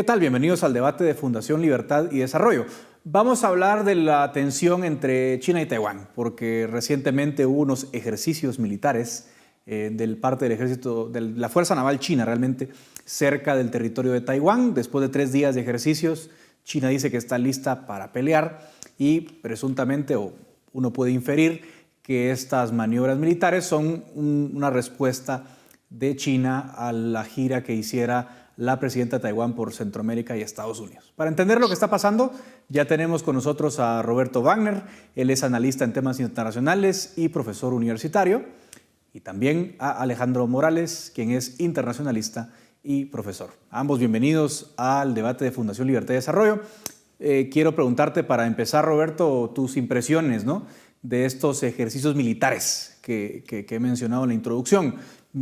¿Qué tal? Bienvenidos al debate de Fundación Libertad y Desarrollo. Vamos a hablar de la tensión entre China y Taiwán, porque recientemente hubo unos ejercicios militares del parte del ejército, de la Fuerza Naval China realmente, cerca del territorio de Taiwán. Después de 3 días de ejercicios, China dice que está lista para pelear y presuntamente, o uno puede inferir, que estas maniobras militares son una respuesta de China a la gira que hiciera la presidenta de Taiwán por Centroamérica y Estados Unidos. Para entender lo que está pasando, ya tenemos con nosotros a Roberto Wagner. Él es analista en temas internacionales y profesor universitario. Y también a Alejandro Morales, quien es internacionalista y profesor. Ambos bienvenidos al debate de Fundación Libertad y Desarrollo. Quiero preguntarte para empezar, Roberto, tus impresiones, ¿no?, de estos ejercicios militares que he mencionado en la introducción.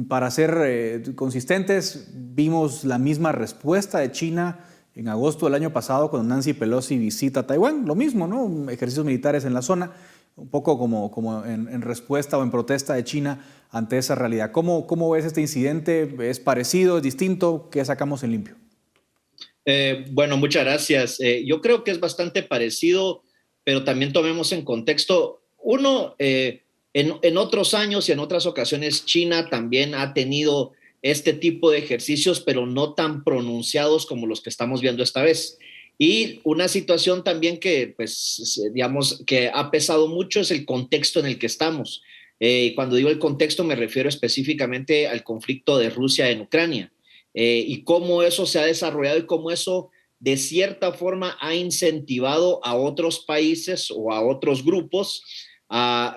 Para ser consistentes, vimos la misma respuesta de China en agosto del año pasado cuando Nancy Pelosi visita Taiwán. Lo mismo, ¿no? Ejercicios militares en la zona, un poco como en respuesta o en protesta de China ante esa realidad. ¿Cómo ves este incidente? ¿Es parecido? ¿Es distinto? ¿Qué sacamos en limpio? Bueno, muchas gracias. Yo creo que es bastante parecido, pero también tomemos en contexto. Uno, en otros años y en otras ocasiones, China también ha tenido este tipo de ejercicios, pero no tan pronunciados como los que estamos viendo esta vez. Y una situación también que, pues, digamos, que ha pesado mucho es el contexto en el que estamos. Cuando digo el contexto me refiero específicamente al conflicto de Rusia en Ucrania y cómo eso se ha desarrollado y cómo eso de cierta forma ha incentivado a otros países o a otros grupos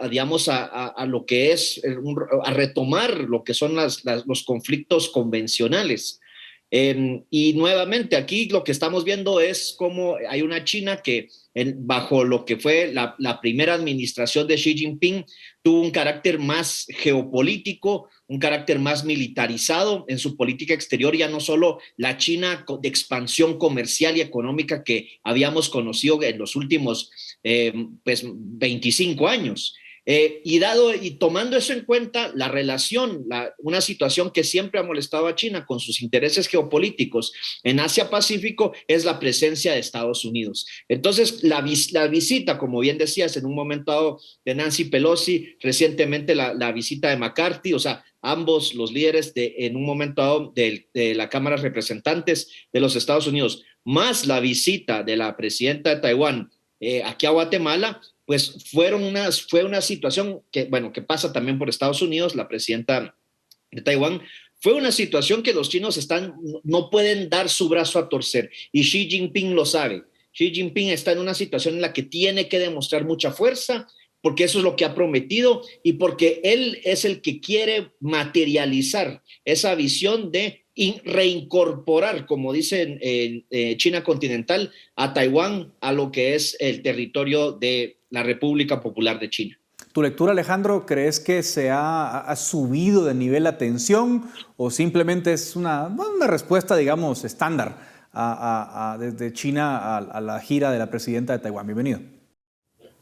digamos, a lo que es, a retomar lo que son los conflictos convencionales. Y nuevamente aquí lo que estamos viendo es cómo hay una China que bajo lo que fue la primera administración de Xi Jinping tuvo un carácter más geopolítico, un carácter más militarizado en su política exterior, ya no solo la China de expansión comercial y económica que habíamos conocido en los últimos pues 25 años. Y tomando eso en cuenta, la relación, una situación que siempre ha molestado a China con sus intereses geopolíticos en Asia-Pacífico es la presencia de Estados Unidos. Entonces, la visita, como bien decías, en un momento dado de Nancy Pelosi, recientemente la visita de McCarthy, o sea, ambos los líderes en un momento dado de la Cámara de Representantes de los Estados Unidos, más la visita de la presidenta de Taiwán aquí a Guatemala, pues fue una situación que, bueno, que pasa también por Estados Unidos, la presidenta de Taiwán, fue una situación que los chinos no pueden dar su brazo a torcer y Xi Jinping lo sabe. Xi Jinping está en una situación en la que tiene que demostrar mucha fuerza porque eso es lo que ha prometido y porque él es el que quiere materializar esa visión de reincorporar, como dicen en China continental, a Taiwán a lo que es el territorio de la República Popular de China. ¿Tu lectura, Alejandro, crees que se ha subido de nivel la tensión o simplemente es una respuesta, digamos, estándar desde China a la gira de la presidenta de Taiwán? Bienvenido.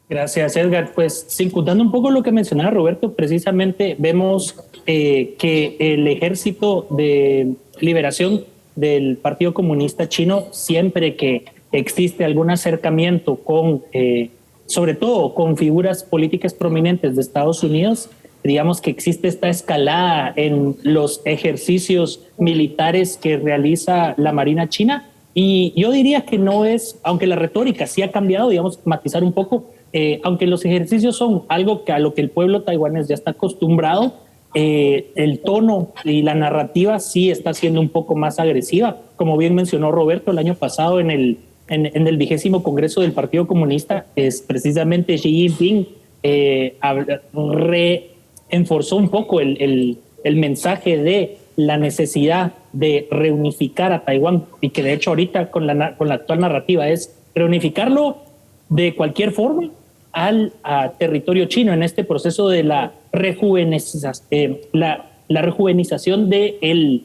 Gracias, Edgar. Pues, circundando un poco lo que mencionaba Roberto, precisamente vemos que el Ejército de Liberación del Partido Comunista Chino, siempre que existe algún acercamiento con, sobre todo con figuras políticas prominentes de Estados Unidos, digamos que existe esta escalada en los ejercicios militares que realiza la Marina China. Y yo diría que no es, aunque la retórica sí ha cambiado, digamos, matizar un poco, aunque los ejercicios son algo a lo que el pueblo taiwanés ya está acostumbrado, el tono y la narrativa sí está siendo un poco más agresiva. Como bien mencionó Roberto, el año pasado en el 20º Congreso del Partido Comunista, es precisamente Xi Jinping reenforzó un poco el mensaje de la necesidad de reunificar a Taiwán y que de hecho ahorita con la actual narrativa es reunificarlo de cualquier forma al territorio chino en este proceso de la rejuvenización del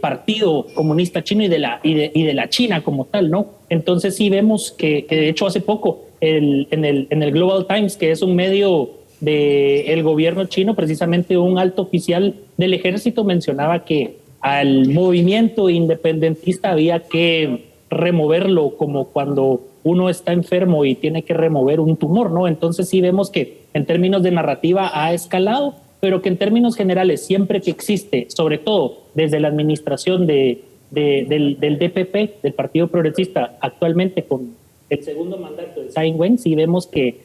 Partido Comunista Chino y de la China como tal, ¿no? Entonces sí vemos que de hecho hace poco en el Global Times, que es un medio del gobierno chino, precisamente un alto oficial del ejército mencionaba que al movimiento independentista había que removerlo como cuando uno está enfermo y tiene que remover un tumor, ¿no? Entonces sí vemos que en términos de narrativa ha escalado, pero que en términos generales, siempre que existe, sobre todo desde la administración del DPP, del Partido Progresista, actualmente con el segundo mandato de Tsai Ing-wen, sí vemos que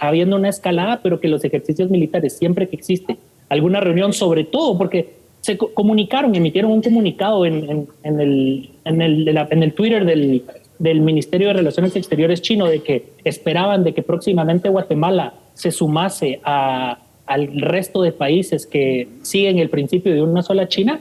habiendo una escalada, pero que los ejercicios militares, siempre que existe alguna reunión, sobre todo porque se comunicaron, emitieron un comunicado en el Twitter del Ministerio de Relaciones Exteriores chino de que esperaban de que próximamente Guatemala se sumase al resto de países que siguen el principio de una sola China,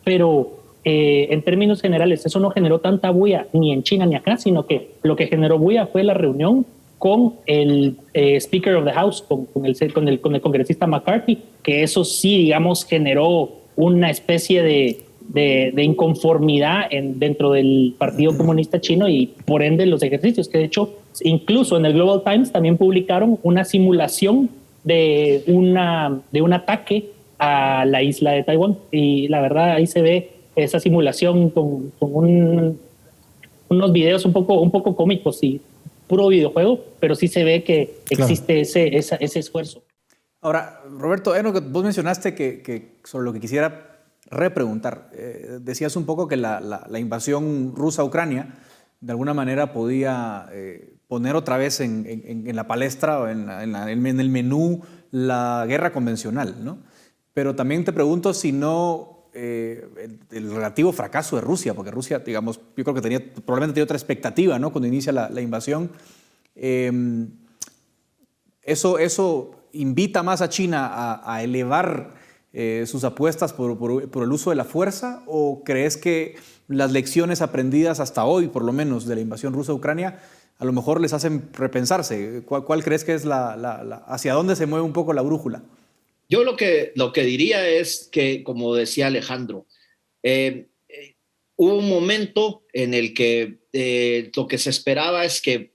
pero en términos generales eso no generó tanta bulla ni en China ni acá, sino que lo que generó bulla fue la reunión con el Speaker of the House, con el congresista McCarthy, que eso sí, digamos, generó una especie de inconformidad dentro del Partido Comunista Chino y por ende los ejercicios, que de hecho incluso en el Global Times también publicaron una simulación de un ataque a la isla de Taiwán, y la verdad ahí se ve esa simulación con unos videos un poco cómicos y puro videojuego, pero sí se ve que existe ese esfuerzo. Ahora, Roberto, vos mencionaste que sobre lo que quisiera repreguntar, decías un poco que la invasión rusa a Ucrania de alguna manera podía poner otra vez en la palestra o en el menú la guerra convencional, ¿no? Pero también te pregunto si no el relativo fracaso de Rusia, porque Rusia, digamos, yo creo que probablemente tenía otra expectativa, ¿no? Cuando inicia la invasión. Eso invita más a China a elevar sus apuestas por el uso de la fuerza, ¿o crees que las lecciones aprendidas hasta hoy, por lo menos, de la invasión rusa a Ucrania, a lo mejor les hacen repensarse? ¿Cuál crees que es hacia dónde se mueve un poco la brújula? Yo lo que diría es que, como decía Alejandro, hubo un momento en el que lo que se esperaba es que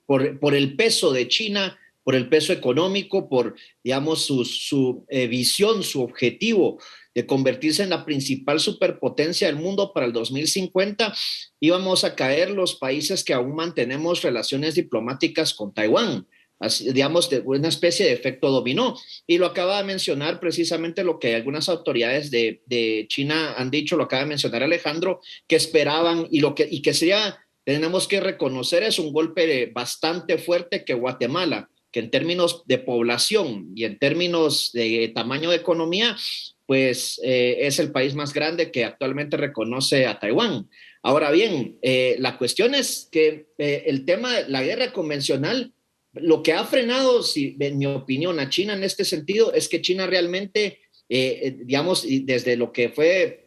por el peso de China, por el peso económico, por, digamos, su visión, su objetivo de convertirse en la principal superpotencia del mundo para el 2050, íbamos a caer los países que aún mantenemos relaciones diplomáticas con Taiwán. Así, digamos, de una especie de efecto dominó. Y lo acaba de mencionar precisamente lo que algunas autoridades de China han dicho, lo acaba de mencionar Alejandro, que esperaban y que sería, tenemos que reconocer, es un golpe bastante fuerte que Guatemala, que en términos de población y en términos de tamaño de economía, pues es el país más grande que actualmente reconoce a Taiwán. Ahora bien, la cuestión es que el tema de la guerra convencional, lo que ha frenado, en mi opinión, a China en este sentido es que China realmente, digamos, desde lo que fue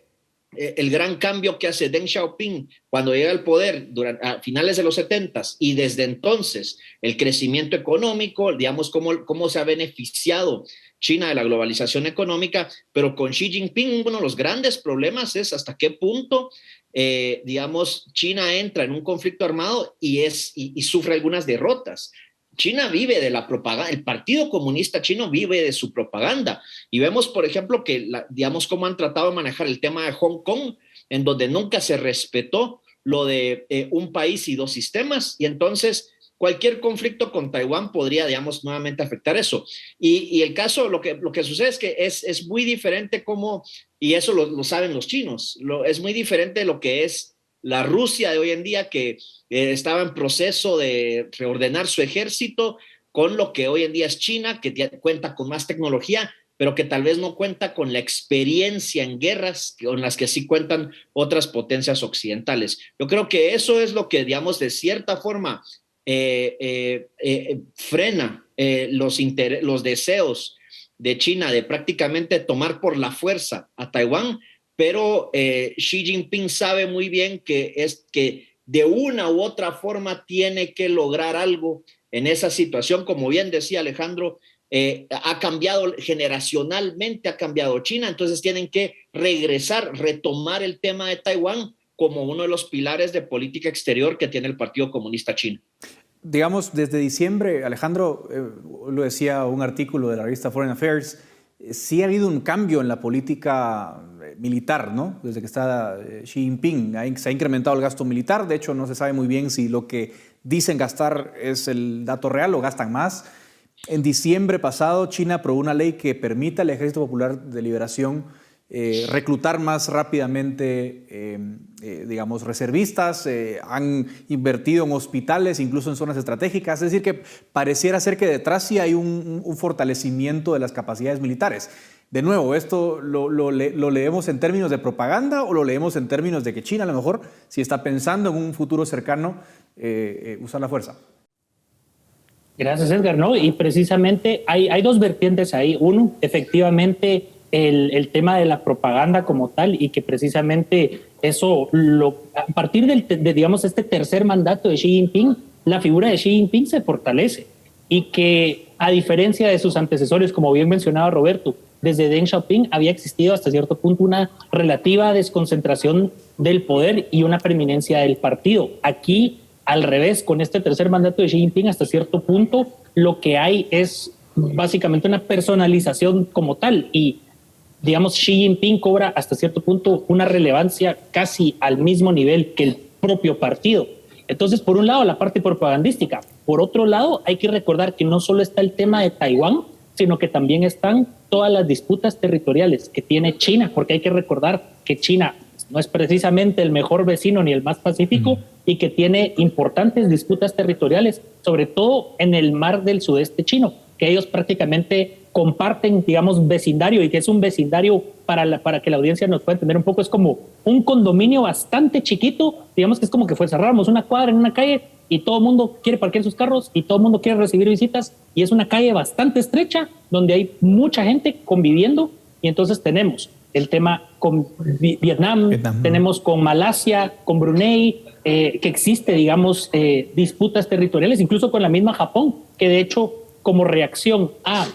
el gran cambio que hace Deng Xiaoping cuando llega al poder a finales de los 70s y desde entonces el crecimiento económico, digamos, cómo se ha beneficiado China de la globalización económica, pero con Xi Jinping uno de los grandes problemas es hasta qué punto digamos, China entra en un conflicto armado y sufre algunas derrotas. China vive de la propaganda, el Partido Comunista Chino vive de su propaganda. Y vemos, por ejemplo, que, digamos, cómo han tratado de manejar el tema de Hong Kong, en donde nunca se respetó lo de un país y dos sistemas. Y entonces, cualquier conflicto con Taiwán podría, digamos, nuevamente afectar eso. Y el caso, lo que sucede es que es muy diferente como, y eso lo saben los chinos, es muy diferente de lo que es la Rusia de hoy en día, que estaba en proceso de reordenar su ejército, con lo que hoy en día es China, que cuenta con más tecnología, pero que tal vez no cuenta con la experiencia en guerras con las que sí cuentan otras potencias occidentales. Yo creo que eso es lo que, digamos, de cierta forma frena los deseos de China de prácticamente tomar por la fuerza a Taiwán, pero Xi Jinping sabe muy bien que de una u otra forma tiene que lograr algo en esa situación. Como bien decía Alejandro, ha cambiado generacionalmente, ha cambiado China, entonces tienen que retomar el tema de Taiwán como uno de los pilares de política exterior que tiene el Partido Comunista Chino. Digamos, desde diciembre, Alejandro, lo decía un artículo de la revista Foreign Affairs, sí ha habido un cambio en la política militar, ¿no? Desde que está Xi Jinping. Se ha incrementado el gasto militar. De hecho, no se sabe muy bien si lo que dicen gastar es el dato real o gastan más. En diciembre pasado, China aprobó una ley que permite al Ejército Popular de Liberación reclutar más rápidamente, digamos, reservistas. Han invertido en hospitales, incluso en zonas estratégicas. Es decir, que pareciera ser que detrás sí hay un fortalecimiento de las capacidades militares. De nuevo, ¿esto lo leemos en términos de propaganda o lo leemos en términos de que China, a lo mejor, si está pensando en un futuro cercano, usar la fuerza? Gracias, Edgar. No, y precisamente hay dos vertientes ahí. Uno, efectivamente, el tema de la propaganda como tal, y que precisamente eso, a partir de, digamos, este tercer mandato de Xi Jinping, la figura de Xi Jinping se fortalece. Y que, a diferencia de sus antecesores, como bien mencionaba Roberto, desde Deng Xiaoping había existido hasta cierto punto una relativa desconcentración del poder y una preeminencia del partido. Aquí, al revés, con este tercer mandato de Xi Jinping, hasta cierto punto, lo que hay es básicamente una personalización como tal. Y, digamos, Xi Jinping cobra hasta cierto punto una relevancia casi al mismo nivel que el propio partido. Entonces, por un lado, la parte propagandística. Por otro lado, hay que recordar que no solo está el tema de Taiwán, sino que también están todas las disputas territoriales que tiene China, porque hay que recordar que China no es precisamente el mejor vecino ni el más pacífico, y que tiene importantes disputas territoriales, sobre todo en el mar del sudeste chino, que ellos prácticamente comparten, digamos, vecindario, y que es un vecindario, para que la audiencia nos pueda entender un poco, es como un condominio bastante chiquito, digamos que es como que cerráramos una cuadra en una calle y todo el mundo quiere parquear sus carros y todo el mundo quiere recibir visitas, y es una calle bastante estrecha donde hay mucha gente conviviendo. Y entonces tenemos el tema con Vietnam, tenemos con Malasia, con Brunei, que existe, digamos, disputas territoriales, incluso con la misma Japón, que de hecho, como reacción a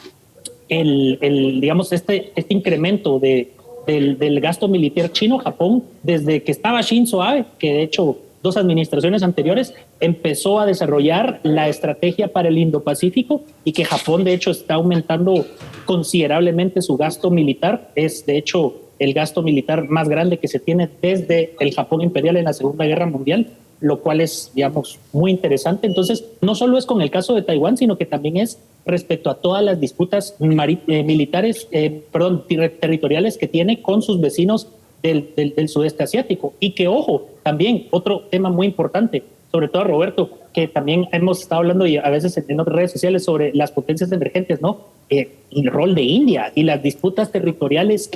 digamos, este incremento del gasto militar chino, Japón, desde que estaba Shinzo Abe, que de hecho 2 administraciones anteriores, empezó a desarrollar la estrategia para el Indo-Pacífico, y que Japón de hecho está aumentando considerablemente su gasto militar. Es de hecho el gasto militar más grande que se tiene desde el Japón imperial en la Segunda Guerra Mundial, lo cual es, digamos, muy interesante. Entonces, no solo es con el caso de Taiwán, sino que también es respecto a todas las disputas territoriales que tiene con sus vecinos del sudeste asiático. Y que, ojo, también otro tema muy importante, sobre todo, Roberto, que también hemos estado hablando y a veces en otras redes sociales sobre las potencias emergentes, ¿no? El rol de India y las disputas territoriales,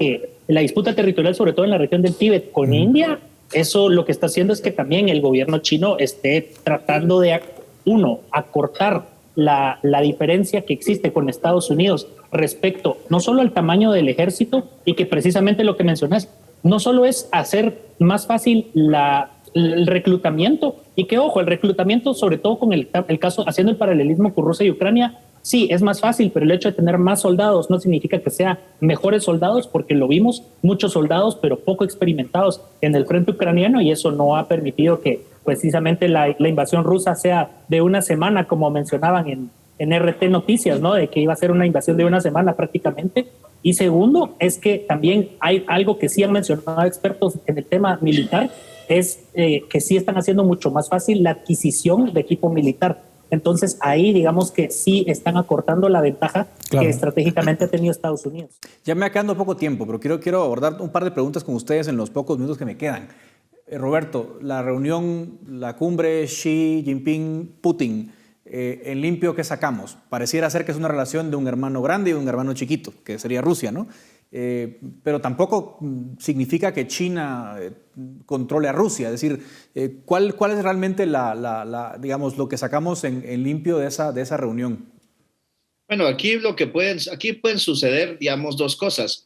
la disputa territorial, sobre todo en la región del Tíbet con India, eso lo que está haciendo es que también el gobierno chino esté tratando de, acortar la diferencia que existe con Estados Unidos respecto no solo al tamaño del ejército, y que precisamente lo que mencionas, no solo es hacer más fácil el reclutamiento, y que, ojo, el reclutamiento, sobre todo con el caso, haciendo el paralelismo con Rusia y Ucrania, sí, es más fácil, pero el hecho de tener más soldados no significa que sean mejores soldados, porque lo vimos, muchos soldados, pero poco experimentados en el frente ucraniano, y eso no ha permitido que precisamente la invasión rusa sea de una semana, como mencionaban en RT Noticias, ¿no? De que iba a ser una invasión de una semana prácticamente. Y segundo, es que también hay algo que sí han mencionado expertos en el tema militar, es que sí están haciendo mucho más fácil la adquisición de equipo militar. Entonces ahí digamos que sí están acortando la ventaja que estratégicamente ha tenido Estados Unidos. Ya me va quedando poco tiempo, pero quiero abordar un par de preguntas con ustedes en los pocos minutos que me quedan. Roberto, la reunión, la cumbre Xi Jinping-Putin, en limpio, ¿qué sacamos? Pareciera ser que es una relación de un hermano grande y un hermano chiquito, que sería Rusia, ¿no? Pero tampoco significa que China controle a Rusia. Es decir, ¿cuál es realmente digamos, lo que sacamos en limpio de esa reunión? Bueno, aquí pueden suceder, digamos, 2 cosas.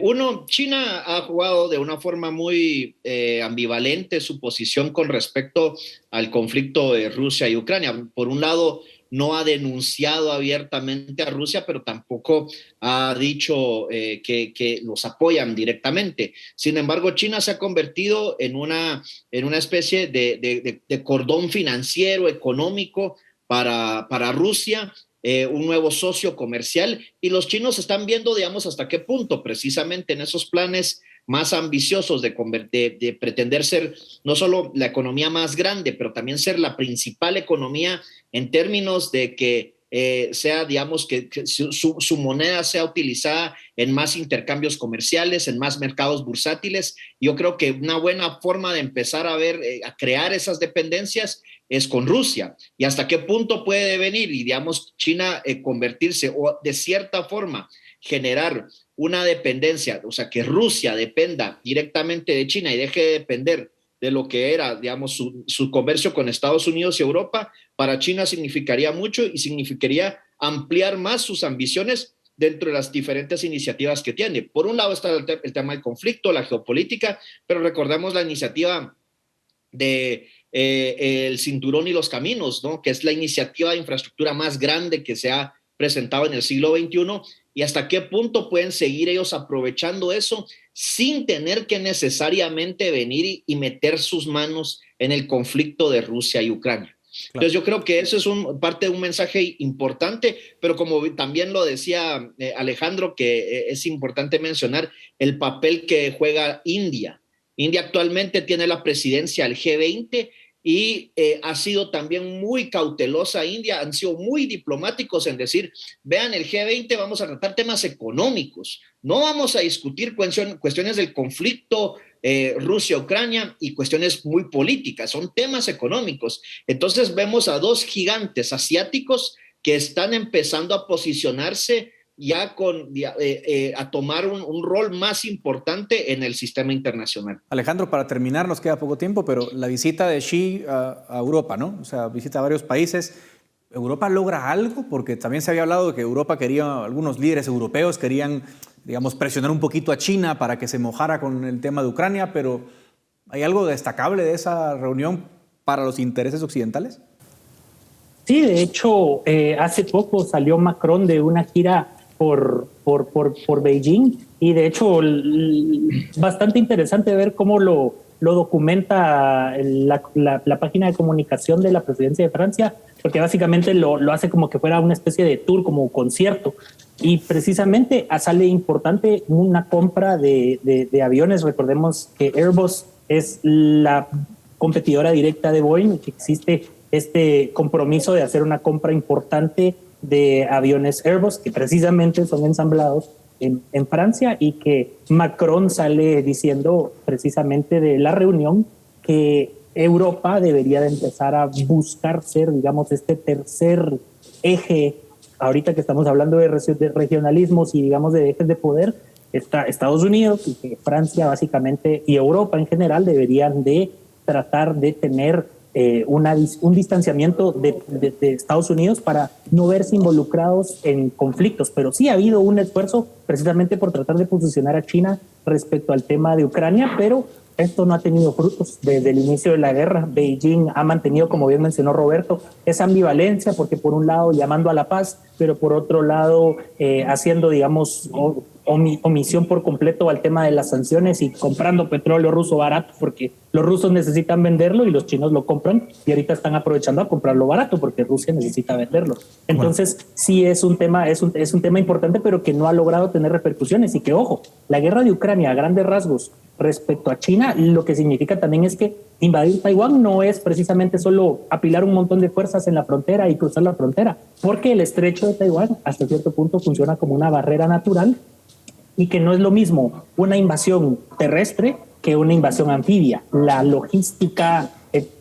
Uno, China ha jugado de una forma muy ambivalente su posición con respecto al conflicto de Rusia y Ucrania. Por un lado, no ha denunciado abiertamente a Rusia, pero tampoco ha dicho que los apoyan directamente. Sin embargo, China se ha convertido en una especie de cordón financiero, económico para Rusia, un nuevo socio comercial, y los chinos están viendo, digamos, hasta qué punto precisamente en esos planes más ambiciosos de pretender ser no solo la economía más grande, pero también ser la principal economía en términos de que sea, digamos, que su moneda sea utilizada en más intercambios comerciales, en más mercados bursátiles. Yo creo que una buena forma de empezar a ver, a crear esas dependencias es con Rusia. ¿Y hasta qué punto puede venir y, digamos, China convertirse o de cierta forma generar una dependencia, o sea, que Rusia dependa directamente de China y deje de depender de lo que era, digamos, su comercio con Estados Unidos y Europa? Para China significaría mucho y significaría ampliar más sus ambiciones dentro de las diferentes iniciativas que tiene. Por un lado está el tema del conflicto, la geopolítica, pero recordemos la iniciativa de el Cinturón y los Caminos, ¿no? Que es la iniciativa de infraestructura más grande que se ha presentado en el siglo XXI, y hasta qué punto pueden seguir ellos aprovechando eso sin tener que necesariamente venir y meter sus manos en el conflicto de Rusia y Ucrania. Claro. Entonces yo creo que eso es parte de un mensaje importante, pero como también lo decía Alejandro, que es importante mencionar el papel que juega India. India actualmente tiene la presidencia del G20 y ha sido también muy cautelosa India, han sido muy diplomáticos en decir, vean, el G20 vamos a tratar temas económicos, no vamos a discutir cuestiones del conflicto Rusia-Ucrania y cuestiones muy políticas, son temas económicos. Entonces vemos a dos gigantes asiáticos que están empezando a posicionarse ya a tomar un rol más importante en el sistema internacional. Alejandro, para terminar, nos queda poco tiempo, pero la visita de Xi a Europa, ¿no? O sea, visita a varios países. ¿Europa logra algo? Porque también se había hablado de que Europa quería, algunos líderes europeos querían, digamos, presionar un poquito a China para que se mojara con el tema de Ucrania, pero ¿hay algo destacable de esa reunión para los intereses occidentales? Sí, de hecho, hace poco salió Macron de una gira por Beijing, y de hecho bastante interesante ver cómo lo documenta la página de comunicación de la presidencia de Francia, porque básicamente lo hace como que fuera una especie de tour, como concierto, y precisamente sale importante una compra de aviones. Recordemos que Airbus es la competidora directa de Boeing, que existe este compromiso de hacer una compra importante de aviones Airbus, que precisamente son ensamblados en Francia, y que Macron sale diciendo precisamente de la reunión que Europa debería de empezar a buscar ser, digamos, este tercer eje. Ahorita que estamos hablando de regionalismos y, digamos, de ejes de poder, está Estados Unidos, y que Francia básicamente y Europa en general deberían de tratar de tener un distanciamiento de Estados Unidos para no verse involucrados en conflictos. Pero sí ha habido un esfuerzo precisamente por tratar de posicionar a China respecto al tema de Ucrania, pero esto no ha tenido frutos desde el inicio de la guerra. Beijing ha mantenido, como bien mencionó Roberto, esa ambivalencia, porque por un lado llamando a la paz, pero por otro lado haciendo, digamos, omisión por completo al tema de las sanciones y comprando petróleo ruso barato, porque los rusos necesitan venderlo y los chinos lo compran, y ahorita están aprovechando a comprarlo barato porque Rusia necesita venderlo. Entonces, bueno, sí es un tema importante, pero que no ha logrado tener repercusiones. Y que, ojo, la guerra de Ucrania a grandes rasgos respecto a China, lo que significa también es que invadir Taiwán no es precisamente solo apilar un montón de fuerzas en la frontera y cruzar la frontera, porque el estrecho de Taiwán hasta cierto punto funciona como una barrera natural, y que no es lo mismo una invasión terrestre que una invasión anfibia. La logística,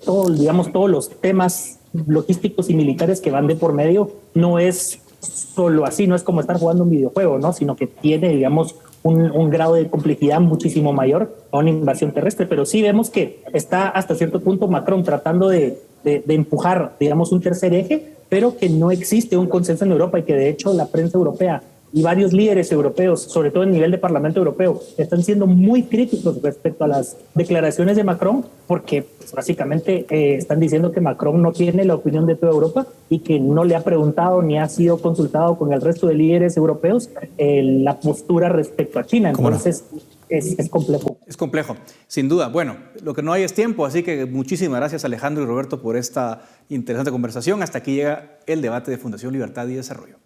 todos los temas logísticos y militares que van de por medio, no es solo así, no es como estar jugando un videojuego, ¿no? Sino que tiene, digamos, un grado de complejidad muchísimo mayor a una invasión terrestre. Pero sí vemos que está hasta cierto punto Macron tratando de empujar, digamos, un tercer eje, pero que no existe un consenso en Europa, y que de hecho la prensa europea y varios líderes europeos, sobre todo en nivel de Parlamento Europeo, están siendo muy críticos respecto a las declaraciones de Macron, porque pues, básicamente están diciendo que Macron no tiene la opinión de toda Europa y que no le ha preguntado ni ha sido consultado con el resto de líderes europeos la postura respecto a China. Entonces, es complejo. Es complejo, sin duda. Bueno, lo que no hay es tiempo, así que muchísimas gracias Alejandro y Roberto por esta interesante conversación. Hasta aquí llega el debate de Fundación Libertad y Desarrollo.